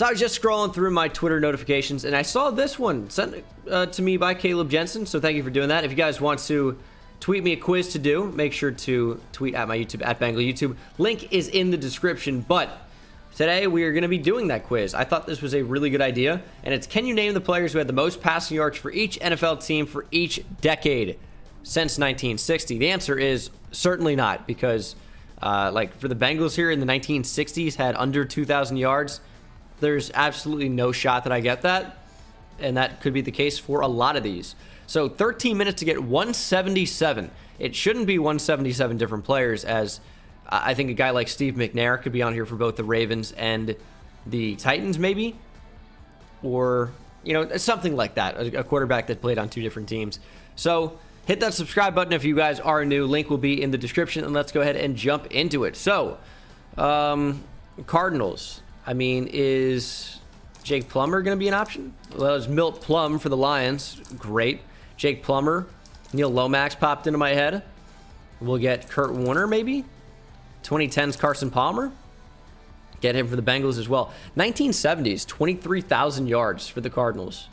So I was just scrolling through my Twitter notifications, and I saw this one sent to me by Caleb Jensen. So thank you for doing that. If you guys want to tweet me a quiz to do, make sure to tweet at my YouTube, at Bengal YouTube. Link is in the description. But today we are going to be doing that quiz. I thought this was a really good idea, and it's, can you name the players who had the most passing yards for each NFL team for each decade since 1960? The answer is certainly not, because like for the Bengals here in the 1960s had under 2,000 yards. There's absolutely no shot that I get that, and that could be the case for a lot of these. So 13 minutes to get 177. It shouldn't be 177 different players, as I think a guy like Steve McNair could be on here for both the Ravens and the Titans, maybe, or you know, something like that, a quarterback that played on two different teams. So hit that subscribe button if you guys are new. Link will be in the description, and let's go ahead and jump into it. So Cardinals, I mean, is Jake Plummer going to be an option? Well, it's Milt Plum for the Lions. Great. Jake Plummer. Neil Lomax popped into my head. We'll get Kurt Warner, maybe. 2010's Carson Palmer. Get him for the Bengals as well. 1970s, 23,000 yards for the Cardinals.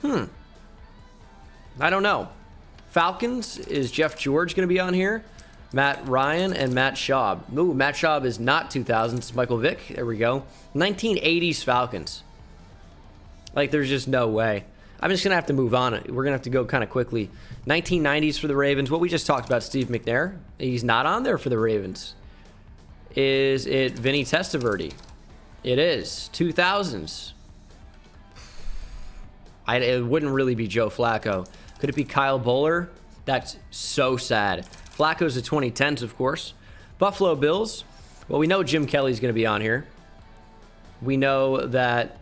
I don't know. Falcons, is Jeff George going to be on here? Matt Ryan and Matt Schaub. Ooh, Matt Schaub is not 2000s. It's Michael Vick. There we go. 1980s Falcons. Like, there's just no way. I'm just going to have to move on. We're going to have to go kind of quickly. 1990s for the Ravens. What we just talked about, Steve McNair. He's not on there for the Ravens. Is it Vinny Testaverde? It is. 2000s. It wouldn't really be Joe Flacco. Could it be Kyle Bowler? That's so sad. Flacco's the 2010s, of course. Buffalo Bills. Well, we know Jim Kelly's going to be on here. We know that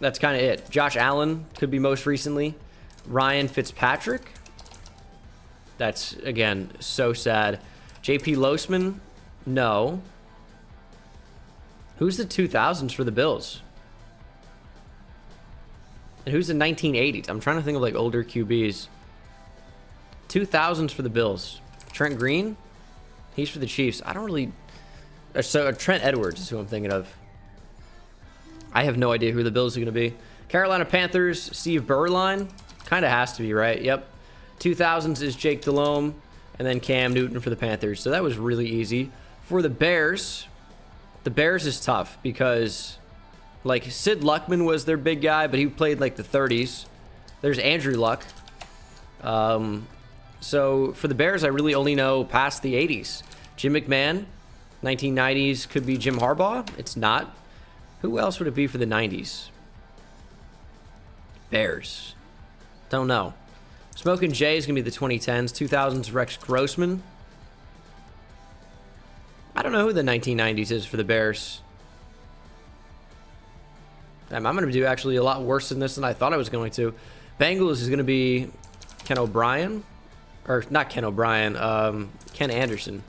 that's kind of it. Josh Allen could be most recently. Ryan Fitzpatrick. That's, again, so sad. JP Losman. No. Who's the 2000s for the Bills? And who's the 1980s? I'm trying to think of like older QBs. 2000s for the Bills. Trent Green? He's for the Chiefs. I don't really... So Trent Edwards is who I'm thinking of. I have no idea who the Bills are going to be. Carolina Panthers, Steve Berline. Kind of has to be, right? Yep. 2000s is Jake Delhomme. And then Cam Newton for the Panthers. So that was really easy. For the Bears is tough because, like, Sid Luckman was their big guy, but he played, like, the 30s. There's Andrew Luck. So for the Bears, I really only know past the 80s. Jim McMahon, 1990s could be Jim Harbaugh. It's not. Who else would it be for the 90s? Bears. Don't know. Smokin' Jay is going to be the 2010s. 2000s, Rex Grossman. I don't know who the 1990s is for the Bears. Damn, I'm going to do actually a lot worse than this than I thought I was going to. Bengals is going to be Ken O'Brien. Or not Ken O'Brien, Ken Anderson.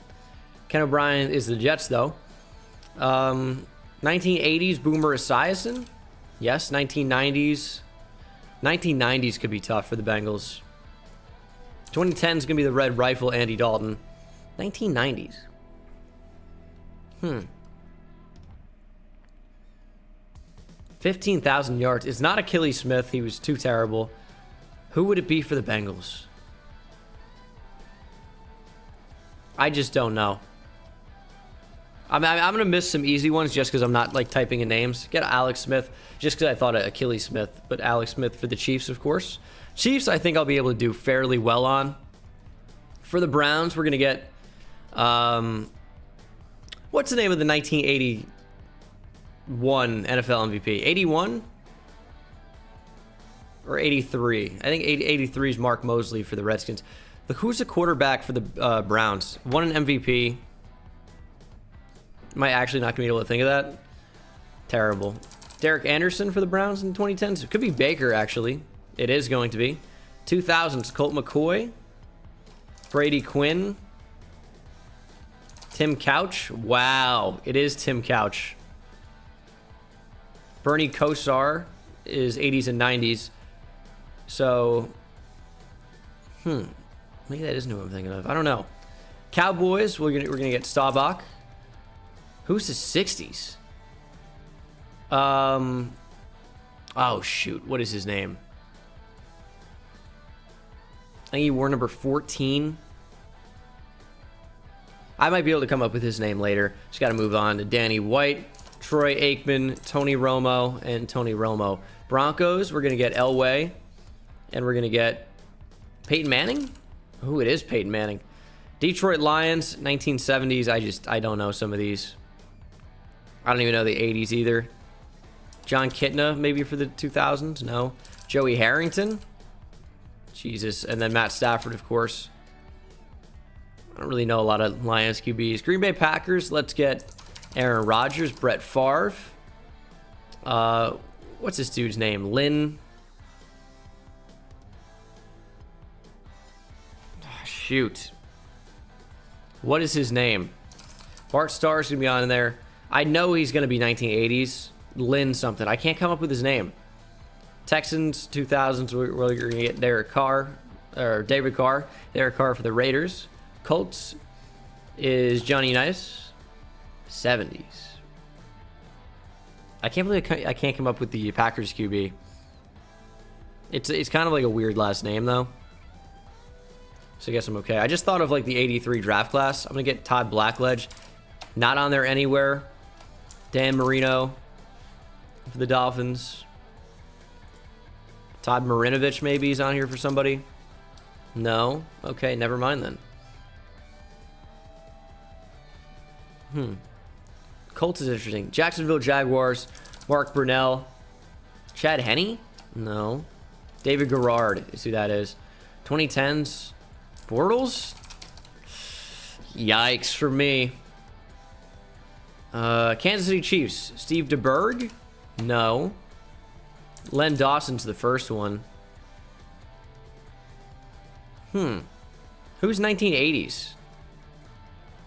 Ken O'Brien is the Jets, though. 1980s, Boomer Esiason. Yes, 1990s. 1990s could be tough for the Bengals. 2010 is going to be the Red Rifle, Andy Dalton. 1990s. 15,000 yards. It's not Achilles Smith. He was too terrible. Who would it be for the Bengals? I just don't know. I'm going to miss some easy ones just because I'm not, like, typing in names. Get Alex Smith, just because I thought of Achilles Smith. But Alex Smith for the Chiefs, of course. Chiefs, I think I'll be able to do fairly well on. For the Browns, we're going to get... what's the name of the 1981 NFL MVP? 81? Or 83? I think 83 is Mark Mosley for the Redskins. Who's the quarterback for the Browns? Won an MVP. Am I actually not going to be able to think of that? Terrible. Derek Anderson for the Browns in 2010s. It could be Baker, actually. It is going to be. 2000s, Colt McCoy. Brady Quinn. Tim Couch. Wow. It is Tim Couch. Bernie Kosar is 80s and 90s. So, maybe that isn't who I'm thinking of. I don't know. Cowboys, we're gonna get Staubach. Who's the 60s? Oh, shoot. What is his name? I think he wore number 14. I might be able to come up with his name later. Just got to move on to Danny White, Troy Aikman, Tony Romo, and Tony Romo. Broncos, we're going to get Elway, and we're going to get Peyton Manning. Oh, it is Peyton Manning. Detroit Lions, 1970s. I don't know some of these. I don't even know the 80s either. John Kitna, maybe for the 2000s. No. Joey Harrington. Jesus. And then Matt Stafford, of course. I don't really know a lot of Lions QBs. Green Bay Packers, let's get Aaron Rodgers, Brett Favre. What's this dude's name? Lynn. Oh, shoot. What is his name? Bart Starr's going to be on there. I know he's going to be 1980s. Lynn something. I can't come up with his name. Texans, 2000s, we're going to get David Carr for the Raiders. Colts is Johnny Unitas. 70s. I can't believe I can't come up with the Packers QB. It's kind of like a weird last name, though. So I guess I'm okay. I just thought of like the 83 draft class. I'm going to get Todd Blackledge. Not on there anywhere. Dan Marino for the Dolphins. Todd Marinovich maybe is on here for somebody. No? Okay, never mind then. Colts is interesting. Jacksonville Jaguars. Mark Brunell. Chad Henne? No. David Garrard is who that is. 2010s. Bortles? Yikes for me. Kansas City Chiefs. Steve DeBerg? No. Len Dawson's the first one. Who's 1980s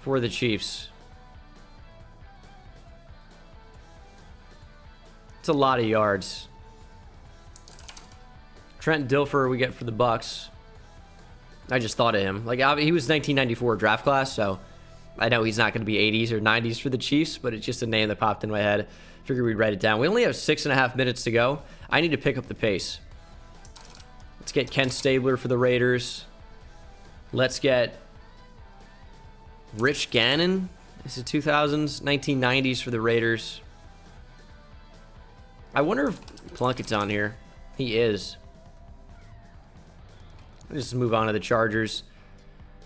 for the Chiefs? It's a lot of yards. Trent Dilfer we get for the Bucks. I just thought of him. Like, he was 1994 draft class, so I know he's not going to be 80s or 90s for the Chiefs, but it's just a name that popped in my head. Figured we'd write it down. We only have 6.5 minutes to go. I need to pick up the pace. Let's get Ken Stabler for the Raiders. Let's get Rich Gannon. This is 2000s, 1990s for the Raiders. I wonder if Plunkett's on here. He is. Let's just move on to the Chargers.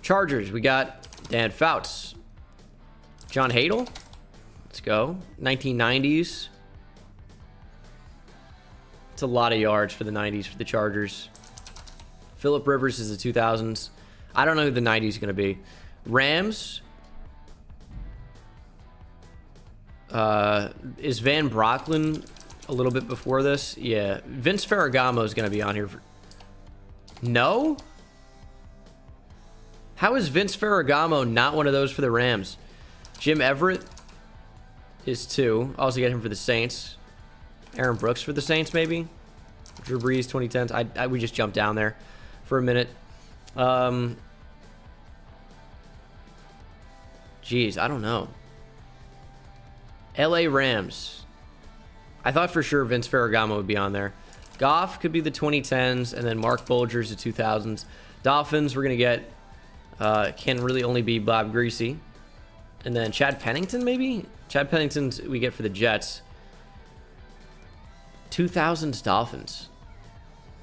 Chargers, we got Dan Fouts. John Hadel. Let's go. 1990s. It's a lot of yards for the 90s for the Chargers. Phillip Rivers is the 2000s. I don't know who the 90s is going to be. Rams. Is Van Brocklin a little bit before this? Yeah. Vince Ferragamo is going to be on here. No? How is Vince Ferragamo not one of those for the Rams? Jim Everett is 2. Also get him for the Saints. Aaron Brooks for the Saints, maybe? Drew Brees, 2010s. We just jumped down there for a minute. Geez, I don't know. LA Rams. I thought for sure Vince Ferragamo would be on there. Goff could be the 2010s, and then Mark Bulger's the 2000s. Dolphins, we're going to get, can really only be Bob Greasy. And then Chad Pennington, maybe? Chad Pennington's we get for the Jets. 2000s Dolphins.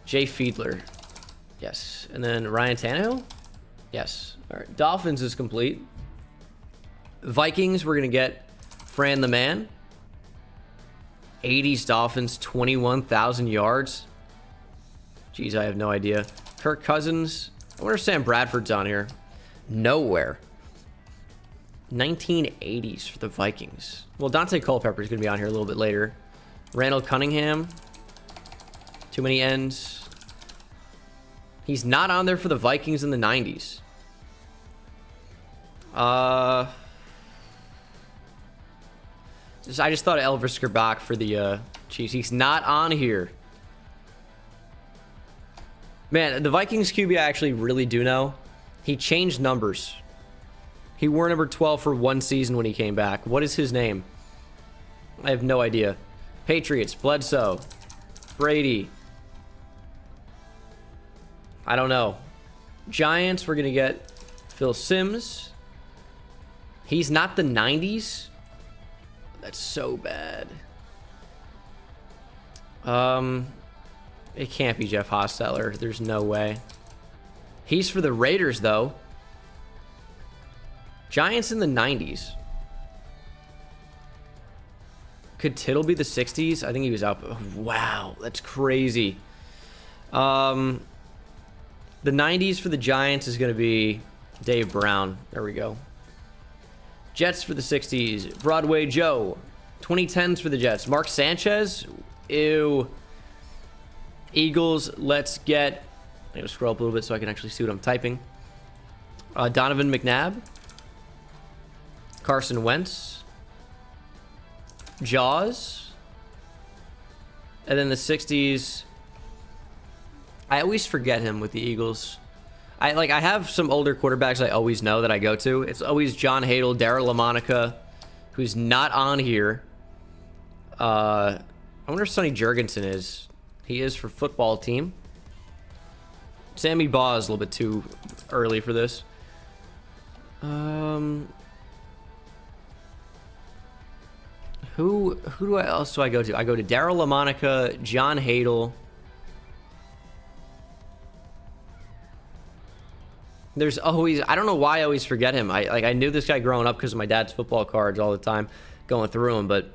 Jay Fiedler. Yes. And then Ryan Tannehill? Yes. All right. Dolphins is complete. Vikings, we're going to get Fran the Man. 80s Dolphins, 21,000 yards. Jeez, I have no idea. Kirk Cousins. I wonder if Sam Bradford's on here. Nowhere. 1980s for the Vikings. Well, Dante Culpepper's going to be on here a little bit later. Randall Cunningham. Too many ends. He's not on there for the Vikings in the 90s. I just thought of Elvis Gerbach for the Chiefs. He's not on here. Man, the Vikings QB I actually really do know. He changed numbers. He wore number 12 for one season when he came back. What is his name? I have no idea. Patriots, Bledsoe, Brady. I don't know. Giants, we're going to get Phil Simms. He's not the 90s. That's so bad. It can't be Jeff Hostetler. There's no way. He's for the Raiders, though. Giants in the 90s. Could Tittle be the 60s? I think he was up. Oh, wow, that's crazy. The 90s for the Giants is going to be Dave Brown. There we go. Jets for the 60s. Broadway Joe. 2010s for the Jets. Mark Sanchez. Ew. Eagles, let's get... I'm going to scroll up a little bit so I can actually see what I'm typing. Donovan McNabb. Carson Wentz. Jaws. And then the 60s... I always forget him with the Eagles. I have some older quarterbacks I always know that I go to. It's always John Hadle, Darryl LaMonica, who's not on here. I wonder if Sonny Jurgensen is. He is for football team. Sammy Baugh is a little bit too early for this. Who else do I go to? I go to Darryl LaMonica, John Hadle. There's always, I don't know why I always forget him. I knew this guy growing up because of my dad's football cards all the time, going through them, but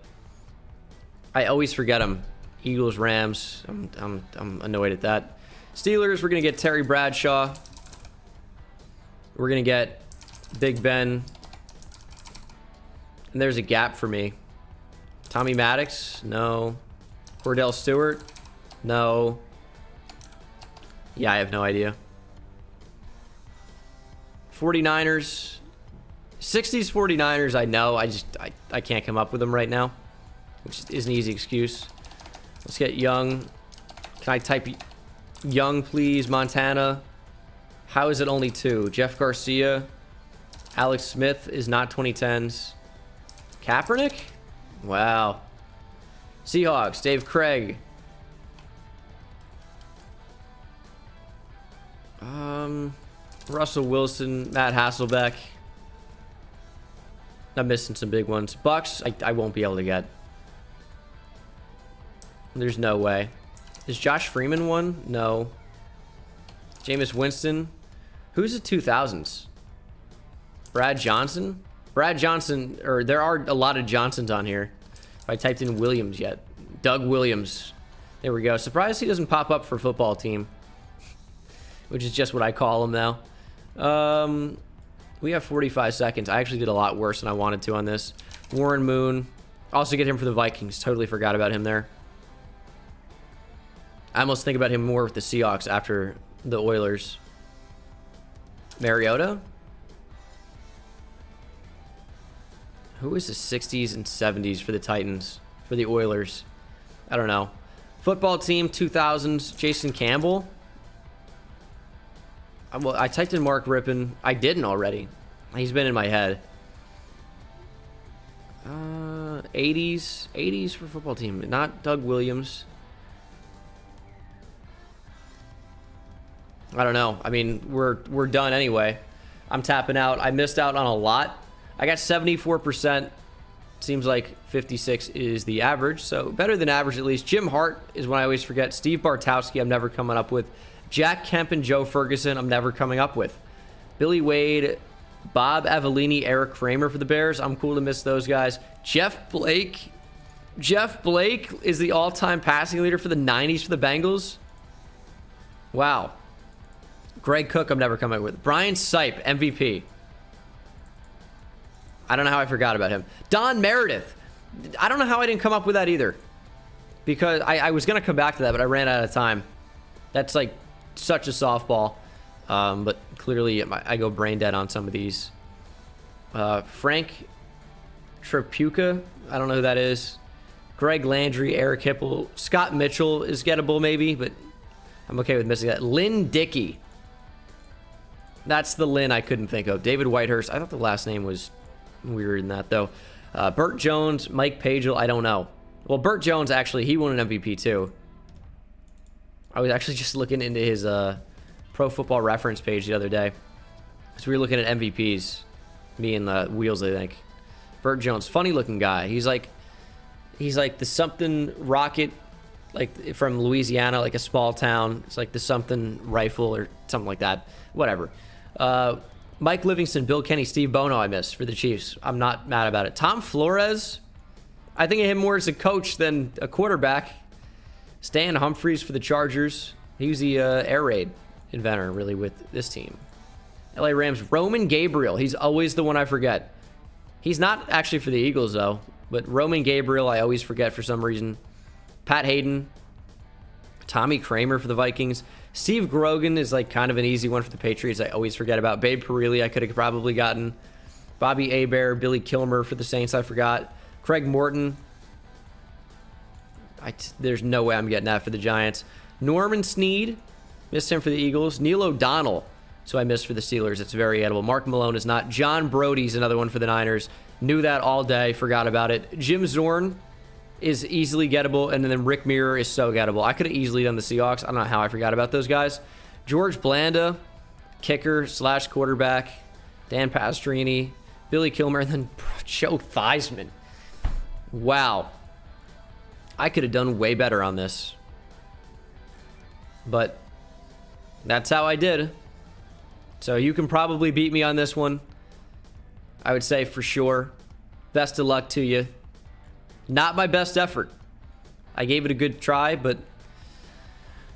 I always forget him. Eagles, Rams. I'm annoyed at that. Steelers, we're gonna get Terry Bradshaw. We're gonna get Big Ben. And there's a gap for me. Tommy Maddox, no. Cordell Stewart, no. Yeah, I have no idea. 49ers. 60s 49ers, I know. I can't come up with them right now, which is an easy excuse. Let's get Young. Can I type Young, please? Montana. How is it only 2? Jeff Garcia. Alex Smith is not 2010s. Kaepernick? Wow. Seahawks. Dave Craig. Russell Wilson. Matt Hasselbeck. I'm missing some big ones. Bucks, I won't be able to get. There's no way. Is Josh Freeman one? No. Jameis Winston. Who's the 2000s? Brad Johnson? Brad Johnson, or there are a lot of Johnsons on here. If I typed in Williams yet. Doug Williams. There we go. Surprised he doesn't pop up for football team. Which is just what I call him now. We have 45 seconds. I actually did a lot worse than I wanted to on this. Warren Moon. Also get him for the Vikings. Totally forgot about him there. I almost think about him more with the Seahawks after the Oilers. Mariota? Who is the 60s and 70s for the Titans? For the Oilers? I don't know. Football team, 2000s. Jason Campbell? Well, I typed in Mark Rippon. I didn't already. He's been in my head. 80s. 80s for football team. Not Doug Williams. I don't know. I mean, we're done anyway. I'm tapping out. I missed out on a lot. I got 74%. Seems like 56 is the average. So better than average at least. Jim Hart is one I always forget. Steve Bartowski I'm never coming up with. Jack Kemp and Joe Ferguson, I'm never coming up with. Billy Wade, Bob Avellini, Eric Kramer for the Bears. I'm cool to miss those guys. Jeff Blake. Jeff Blake is the all-time passing leader for the 90s for the Bengals. Wow. Greg Cook, I'm never coming up with. Brian Sipe, MVP. I don't know how I forgot about him. Don Meredith. I don't know how I didn't come up with that either. Because I was going to come back to that, but I ran out of time. That's like such a softball, but clearly I go brain dead on some of these. Frank Trapuka, I don't know who that is. Greg Landry, Eric Hipple, Scott Mitchell is gettable maybe, but I'm okay with missing that. Lynn Dickey, that's the Lynn I couldn't think of. David Whitehurst, I thought the last name was weird in that though. Bert Jones, Mike Pagel, I don't know. Well, Bert Jones, actually, he won an MVP, too. I was actually just looking into his Pro Football Reference page the other day. Because we were looking at MVPs. Me and the Wheels, I think. Bert Jones, funny-looking guy. He's like the something rocket, like from Louisiana, like a small town. It's like the something rifle or something like that. Whatever. Mike Livingston, Bill Kenny, Steve Bono, I missed for the Chiefs. I'm not mad about it. Tom Flores, I think of him more as a coach than a quarterback. Stan Humphries for the Chargers. He was the air raid inventor, really, with this team. LA Rams, Roman Gabriel. He's always the one I forget. He's not actually for the Eagles, though. But Roman Gabriel, I always forget for some reason. Pat Hayden. Tommy Kramer for the Vikings. Steve Grogan is like kind of an easy one for the Patriots. I always forget about. Babe Parilli, I could have probably gotten. Bobby Hebert, Billy Kilmer for the Saints, I forgot. Craig Morton. There's no way I'm getting that for the Giants. Norman Snead. Missed him for the Eagles. Neil O'Donnell. So I missed for the Steelers. It's very edible. Mark Malone is not. John Brody's another one for the Niners. Knew that all day. Forgot about it. Jim Zorn is easily gettable. And then Rick Mirror is so gettable. I could have easily done the Seahawks. I don't know how I forgot about those guys. George Blanda. Kicker / quarterback. Dan Pastrini. Billy Kilmer. And then Joe Theismann. Wow. I could have done way better on this. But that's how I did. So you can probably beat me on this one. I would say for sure. Best of luck to you. Not my best effort. I gave it a good try, but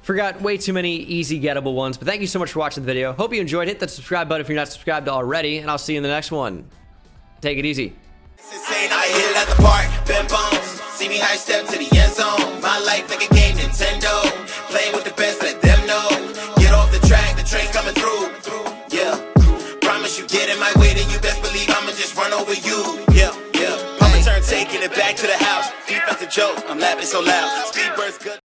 forgot way too many easy gettable ones. But thank you so much for watching the video. Hope you enjoyed. Hit that subscribe button if you're not subscribed already, and I'll see you in the next one. Take it easy. I hit it at the park, Ben Bones. See me high step to the end zone. My life like a game, Nintendo. Playing with the best, let them know. Get off the track, the train's coming through. Yeah, promise you get in my way, then you best believe I'ma just run over you. Yeah, yeah. Papa turn, taking it back to the house. Defensive joke, I'm laughing so loud. Speedbird's good.